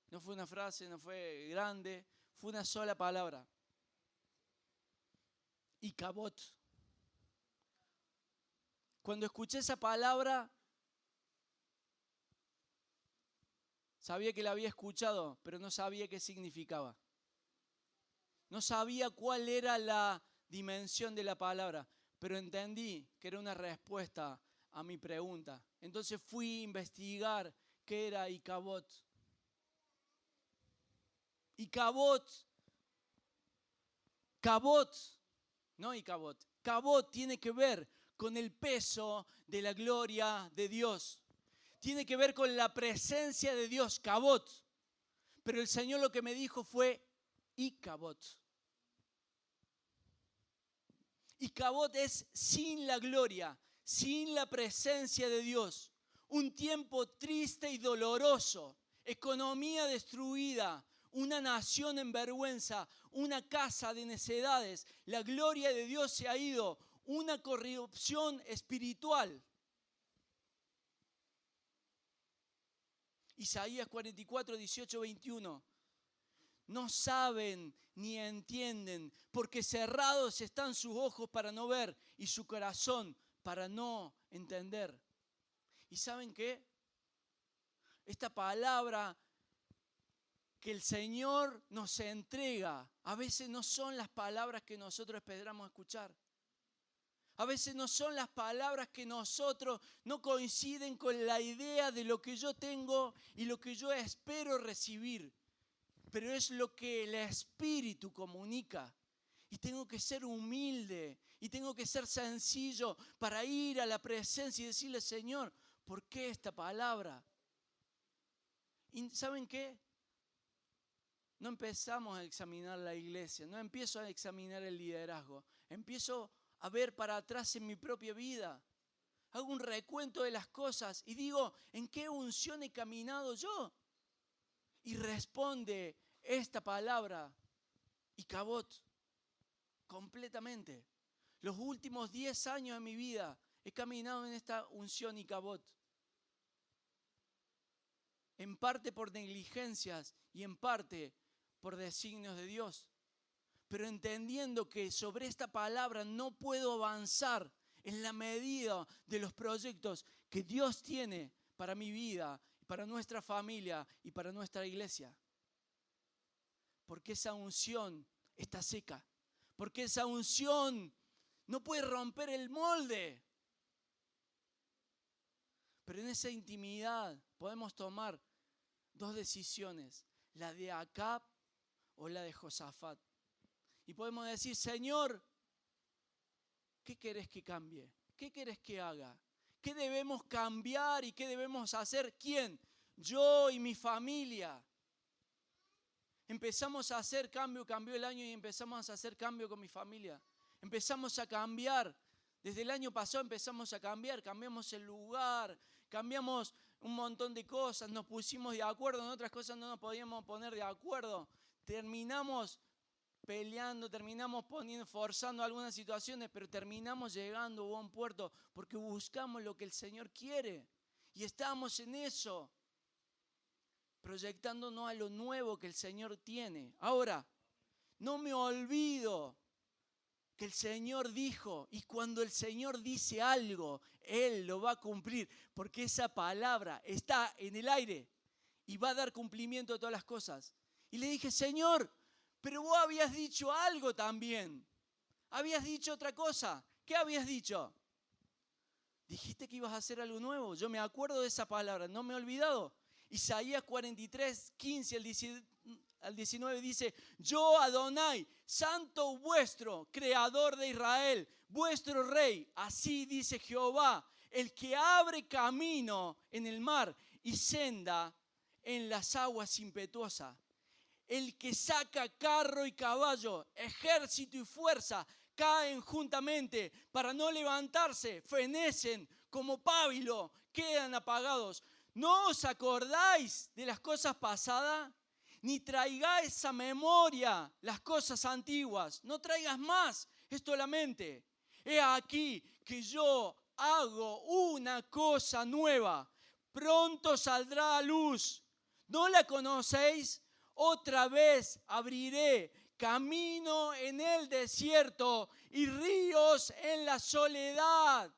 No fue una frase, no fue grande, fue una sola palabra. Icabod. Cuando escuché esa palabra, sabía que la había escuchado, pero no sabía qué significaba. No sabía cuál era la dimensión de la palabra, pero entendí que era una respuesta a mi pregunta. Entonces fui a investigar qué era Icabod. Icabod, no Icabod. Cabot tiene que ver con el peso de la gloria de Dios. Tiene que ver con la presencia de Dios, Cabot. Pero el Señor lo que me dijo fue Icabod. Icabod es sin la gloria, sin la presencia de Dios. Un tiempo triste y doloroso, economía destruida, una nación en vergüenza, una casa de necedades. La gloria de Dios se ha ido, una corrupción espiritual. Isaías 44, 18, 21. No saben ni entienden, porque cerrados están sus ojos para no ver y su corazón para no entender. ¿Y saben qué? Esta palabra que el Señor nos entrega, a veces no son las palabras que nosotros esperamos escuchar. A veces no son las palabras que nosotros no coinciden con la idea de lo que yo tengo y lo que yo espero recibir. Pero es lo que el Espíritu comunica. Y tengo que ser humilde y tengo que ser sencillo para ir a la presencia y decirle, Señor, ¿por qué esta palabra? ¿Y saben qué? No empezamos a examinar la iglesia, no empiezo a examinar el liderazgo, empiezo a ver para atrás en mi propia vida. Hago un recuento de las cosas y digo, ¿en qué unción he caminado yo? Y responde esta palabra, Icabod, completamente. Los últimos 10 años de mi vida he caminado en esta unción Icabod. En parte por negligencias y en parte por designios de Dios. Pero entendiendo que sobre esta palabra no puedo avanzar en la medida de los proyectos que Dios tiene para mi vida, para nuestra familia y para nuestra iglesia. Porque esa unción está seca. Porque esa unción no puede romper el molde. Pero en esa intimidad podemos tomar dos decisiones. La de Acab o la de Josafat. Y podemos decir, Señor, ¿qué querés que cambie? ¿Qué querés que haga? ¿Qué debemos cambiar y qué debemos hacer? ¿Quién? Yo y mi familia. Empezamos a hacer cambio, cambió el año y empezamos a hacer cambio con mi familia. Empezamos a cambiar. Desde el año pasado empezamos a cambiar, cambiamos el lugar, cambiamos un montón de cosas, nos pusimos de acuerdo, en otras cosas no nos podíamos poner de acuerdo. Terminamos peleando, terminamos forzando algunas situaciones, pero terminamos llegando a buen puerto porque buscamos lo que el Señor quiere. Y estamos en eso, proyectándonos a lo nuevo que el Señor tiene. Ahora, no me olvido que el Señor dijo, y cuando el Señor dice algo, Él lo va a cumplir, porque esa palabra está en el aire y va a dar cumplimiento a todas las cosas. Y le dije, Señor, pero vos habías dicho algo también. Habías dicho otra cosa. ¿Qué habías dicho? Dijiste que ibas a hacer algo nuevo. Yo me acuerdo de esa palabra, no me he olvidado. Isaías 43, 15 al 19 dice: yo Adonai, santo vuestro, creador de Israel, vuestro rey, así dice Jehová, el que abre camino en el mar y senda en las aguas impetuosas, el que saca carro y caballo, ejército y fuerza, caen juntamente para no levantarse, fenecen como pábilo, quedan apagados. ¿No os acordáis de las cosas pasadas? Ni traigáis a memoria las cosas antiguas. No traigas más esto a la mente. He aquí que yo hago una cosa nueva. Pronto saldrá a luz. ¿No la conocéis? Otra vez abriré camino en el desierto y ríos en la soledad.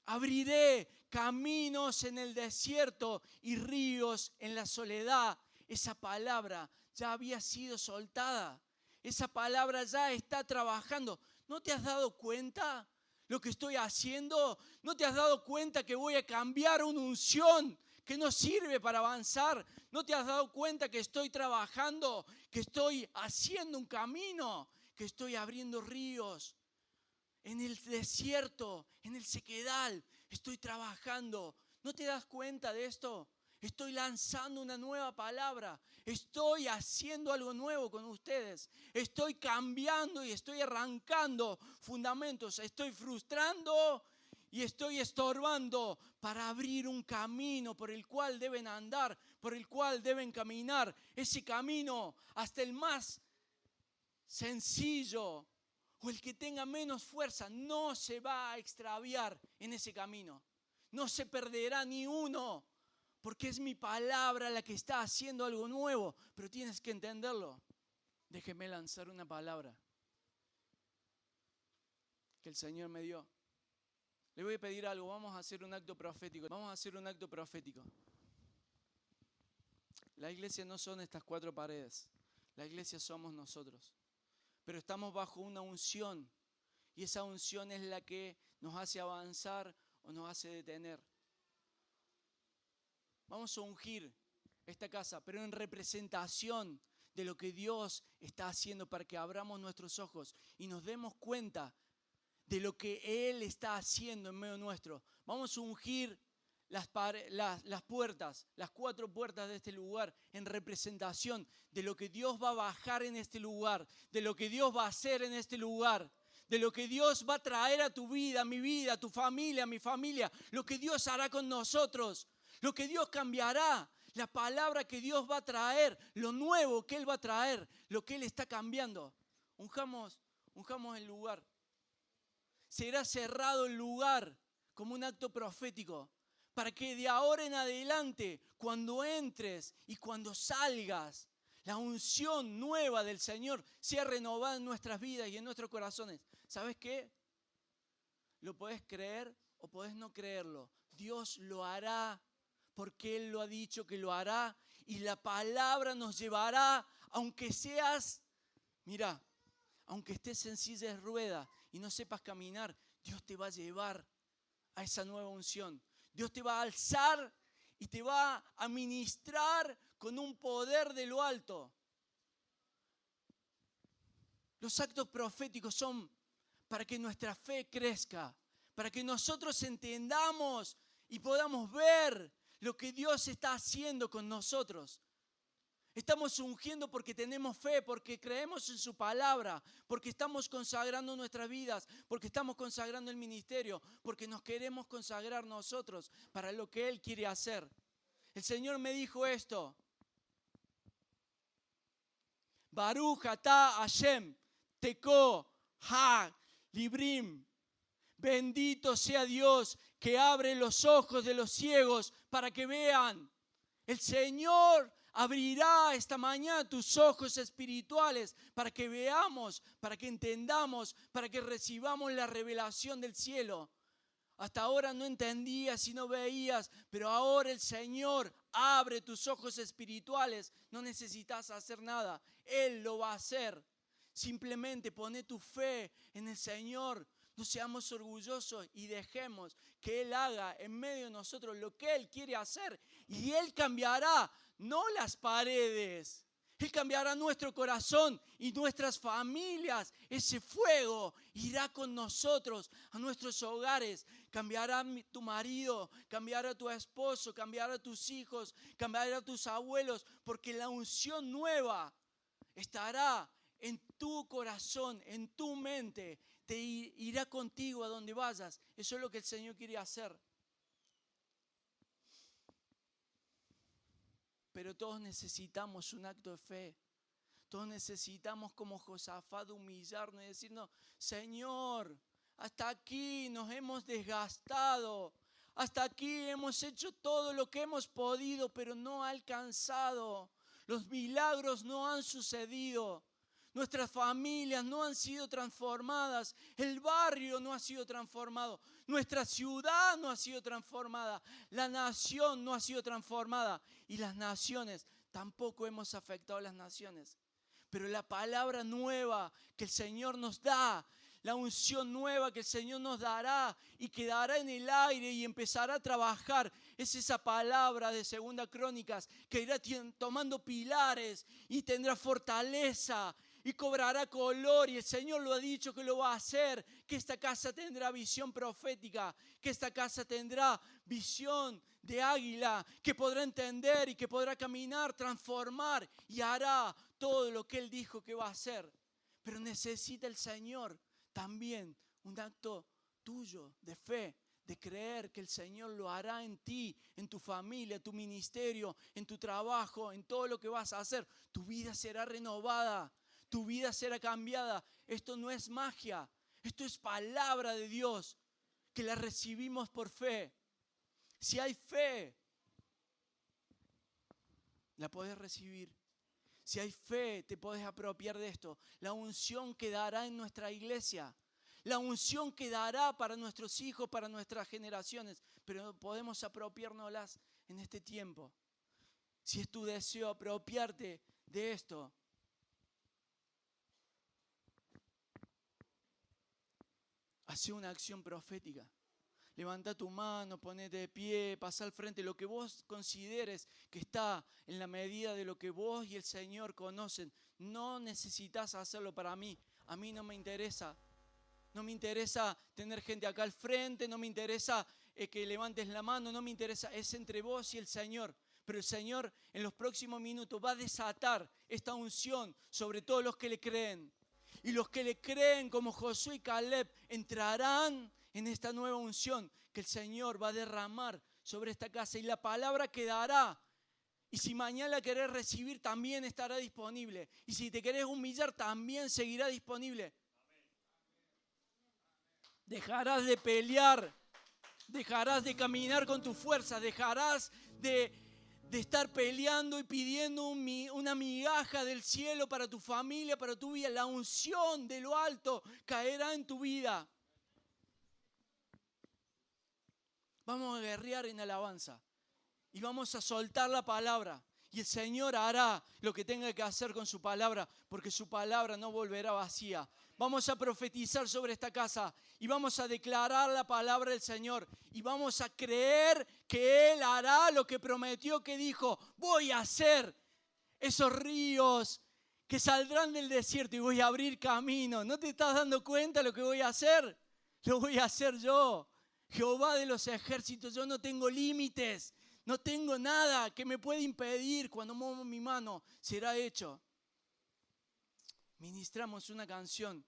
Abriré caminos en el desierto y ríos en la soledad. Esa palabra ya había sido soltada. Esa palabra ya está trabajando. ¿No te has dado cuenta lo que estoy haciendo? ¿No te has dado cuenta que voy a cambiar una unción que no sirve para avanzar? ¿No te has dado cuenta que estoy trabajando, que estoy haciendo un camino, que estoy abriendo ríos? En el desierto, en el sequedal, estoy trabajando. ¿No te das cuenta de esto? Estoy lanzando una nueva palabra. Estoy haciendo algo nuevo con ustedes. Estoy cambiando y estoy arrancando fundamentos. Estoy frustrando y estoy estorbando para abrir un camino por el cual deben andar, por el cual deben caminar. Ese camino, hasta el más sencillo o el que tenga menos fuerza, no se va a extraviar en ese camino. No se perderá ni uno, porque es mi palabra la que está haciendo algo nuevo. Pero tienes que entenderlo. Déjeme lanzar una palabra que el Señor me dio. Le voy a pedir algo, vamos a hacer un acto profético. Vamos a hacer un acto profético. La iglesia no son estas 4 paredes. La iglesia somos nosotros. Pero estamos bajo una unción. Y esa unción es la que nos hace avanzar o nos hace detener. Vamos a ungir esta casa, pero en representación de lo que Dios está haciendo, para que abramos nuestros ojos y nos demos cuenta de lo que Él está haciendo en medio nuestro. Vamos a ungir las puertas, las 4 puertas de este lugar, en representación de lo que Dios va a bajar en este lugar, de lo que Dios va a hacer en este lugar, de lo que Dios va a traer a tu vida, a mi vida, a tu familia, a mi familia, lo que Dios hará con nosotros, lo que Dios cambiará, la palabra que Dios va a traer, lo nuevo que Él va a traer, lo que Él está cambiando. Unjamos el lugar. Será cerrado el lugar como un acto profético, para que de ahora en adelante, cuando entres y cuando salgas, la unción nueva del Señor sea renovada en nuestras vidas y en nuestros corazones. ¿Sabes qué? Lo podés creer o podés no creerlo. Dios lo hará porque Él lo ha dicho que lo hará, y la palabra nos llevará, aunque aunque estés en silla de ruedas y no sepas caminar, Dios te va a llevar a esa nueva unción. Dios te va a alzar y te va a ministrar con un poder de lo alto. Los actos proféticos son para que nuestra fe crezca, para que nosotros entendamos y podamos ver lo que Dios está haciendo con nosotros. Estamos ungiendo porque tenemos fe, porque creemos en su palabra, porque estamos consagrando nuestras vidas, porque estamos consagrando el ministerio, porque nos queremos consagrar nosotros para lo que Él quiere hacer. El Señor me dijo esto: Baruch atah Hashem, Teko, Ha, Librim. Bendito sea Dios que abre los ojos de los ciegos para que vean. El Señor abrirá esta mañana tus ojos espirituales para que veamos, para que entendamos, para que recibamos la revelación del cielo. Hasta ahora no entendías y no veías, pero ahora el Señor abre tus ojos espirituales. No necesitas hacer nada, Él lo va a hacer. Simplemente poné tu fe en el Señor. No seamos orgullosos y dejemos que Él haga en medio de nosotros lo que Él quiere hacer. Y Él cambiará, no las paredes. Él cambiará nuestro corazón y nuestras familias. Ese fuego irá con nosotros a nuestros hogares. Cambiará tu marido, cambiará tu esposo, cambiará tus hijos, cambiará tus abuelos. Porque la unción nueva estará en tu corazón, en tu mente. Te irá contigo a donde vayas. Eso es lo que el Señor quiere hacer. Pero todos necesitamos un acto de fe. Todos necesitamos como Josafat humillarnos y decirnos: Señor, hasta aquí nos hemos desgastado. Hasta aquí hemos hecho todo lo que hemos podido, pero no ha alcanzado. Los milagros no han sucedido. Nuestras familias no han sido transformadas. El barrio no ha sido transformado. Nuestra ciudad no ha sido transformada. La nación no ha sido transformada. Y las naciones, tampoco hemos afectado a las naciones. Pero la palabra nueva que el Señor nos da, la unción nueva que el Señor nos dará y quedará en el aire y empezará a trabajar, es esa palabra de 2 Crónicas que irá tomando pilares y tendrá fortaleza y cobrará color, y el Señor lo ha dicho que lo va a hacer, que esta casa tendrá visión profética, que esta casa tendrá visión de águila, que podrá entender y que podrá caminar, transformar y hará todo lo que Él dijo que va a hacer. Pero necesita el Señor también un acto tuyo de fe, de creer que el Señor lo hará en ti, en tu familia, en tu ministerio, en tu trabajo, en todo lo que vas a hacer. Tu vida será renovada. Tu vida será cambiada. Esto no es magia. Esto es palabra de Dios que la recibimos por fe. Si hay fe, la podés recibir. Si hay fe, te podés apropiar de esto. La unción quedará en nuestra iglesia. La unción quedará para nuestros hijos, para nuestras generaciones. Pero podemos apropiárnoslas en este tiempo. Si es tu deseo apropiarte de esto, hace una acción profética. Levanta tu mano, ponete de pie, pasa al frente. Lo que vos consideres que está en la medida de lo que vos y el Señor conocen. No necesitas hacerlo para mí. A mí no me interesa. No me interesa tener gente acá al frente. No me interesa que levantes la mano. No me interesa. Es entre vos y el Señor. Pero el Señor en los próximos minutos va a desatar esta unción sobre todos los que le creen. Y los que le creen como Josué y Caleb entrarán en esta nueva unción que el Señor va a derramar sobre esta casa. Y la palabra quedará. Y si mañana la querés recibir, también estará disponible. Y si te querés humillar, también seguirá disponible. Dejarás de pelear. Dejarás de caminar con tu fuerza. Dejarás de estar peleando y pidiendo una migaja del cielo para tu familia, para tu vida. La unción de lo alto caerá en tu vida. Vamos a guerrear en alabanza y vamos a soltar la palabra. Y el Señor hará lo que tenga que hacer con su palabra, porque su palabra no volverá vacía. Vamos a profetizar sobre esta casa y vamos a declarar la palabra del Señor. Y vamos a creer que Él hará lo que prometió, que dijo: voy a hacer esos ríos que saldrán del desierto y voy a abrir camino. ¿No te estás dando cuenta de lo que voy a hacer? Lo voy a hacer yo. Jehová de los ejércitos, yo no tengo límites, no tengo nada que me pueda impedir. Cuando muevo mi mano, será hecho. Ministramos una canción